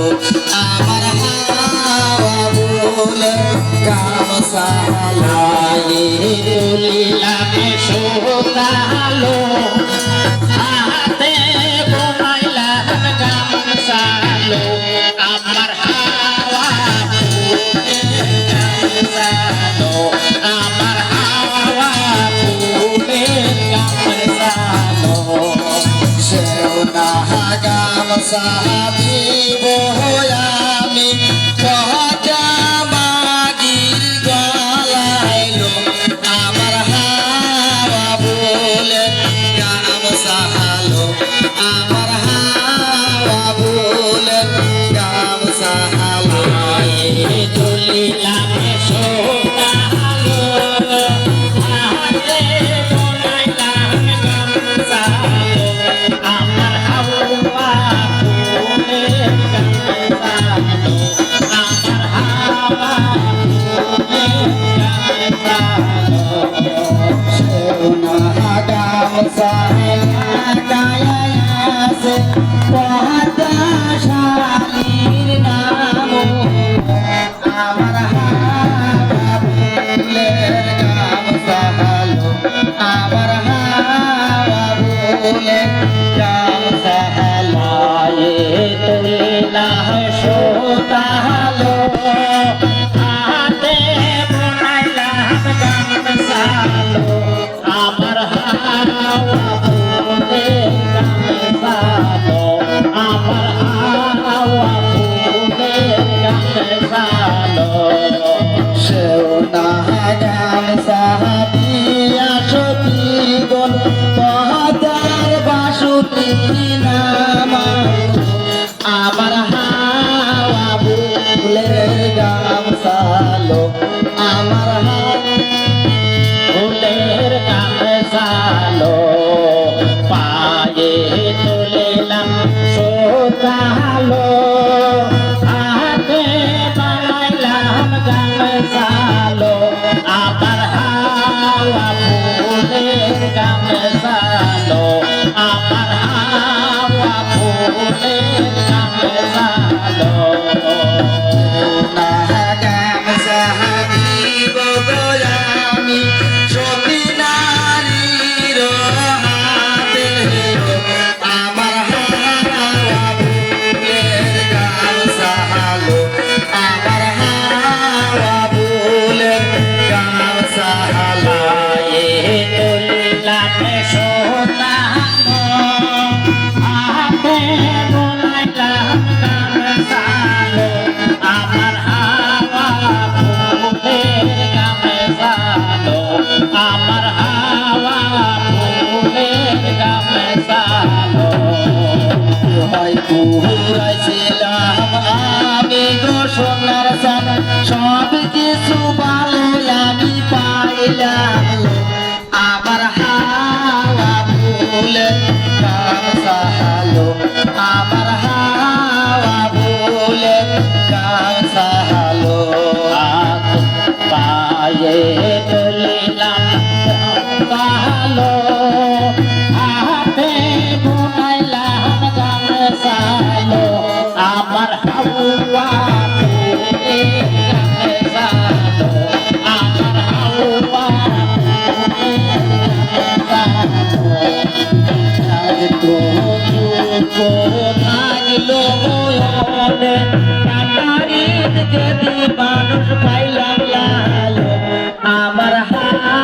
আমার হাওয়া বলে গামছা লাগিয়ে তুলিলাম সুতালো হাতে বোনাইলাম গামছালো আমার হাওয়া বলে গামছালো আমার হাওয়া বলে গামছালো সেও না গামছা দিব আমি কথা মাগির গলাইলো আমার হাওয়া বলে গামছালো আমার হাওয়া বলে গামছালো তুলিলাম সোনালো হাতে বোনাইলাম গামছালো আমার হাওয়া বলে গামছালো আমার হাওয়া বলে গামছালো সোনা গামছা গায়া আছে পদ্মা শালীর নাম আমার হাওয়া বলে গামছালো আমার হাওয়া বলে গামছালো তুলিলা সোতালো হাতে বোনাইলাম গামছালো আমার হাওয়া বলে গামছালো আমার হাওয়া বলে গামছালো সেও না গামছা দিয়া সতীগণ পদার বাসুতি নাম আমার হাওয়া বলে গামছালো আমার ফুলের গামছালো পায়ে তুলিলাম সোতালো হাতে বানাইলাম গামছালো আমার হাওয়া ফুলের গামছালো আমার হাওয়া ফুলের গামছালো না গামছা দিব আমি সতী নারীর হাতে আমার হাওয়া ফুলের গামছালো আমার হাওয়া ফুলের গামছালো তুলিলাম সোনালো হাতে বোনাইলাম গামছালো আমার হাওয়া ফুলের গামছালো আমার হাওয়া ফুলের গামছালো হয় পুরাইছিলাম আমি গো সোনার সান সব কিছু ভালো আমি পাইলাম আমার হাওয়া ফুলের গামছালো আমার হাওয়া ফুলের গামছালো পায়ে তুলিলাম গামছালো হাতে বোনাইলাম গামছালো আমার হাওয়া ফুলের গামছালো আমার হাওয়া ফুলের গামছালো লাগলো মনে কাটারির যদি মানুষ পাইলাম লালো আমার হাওয়া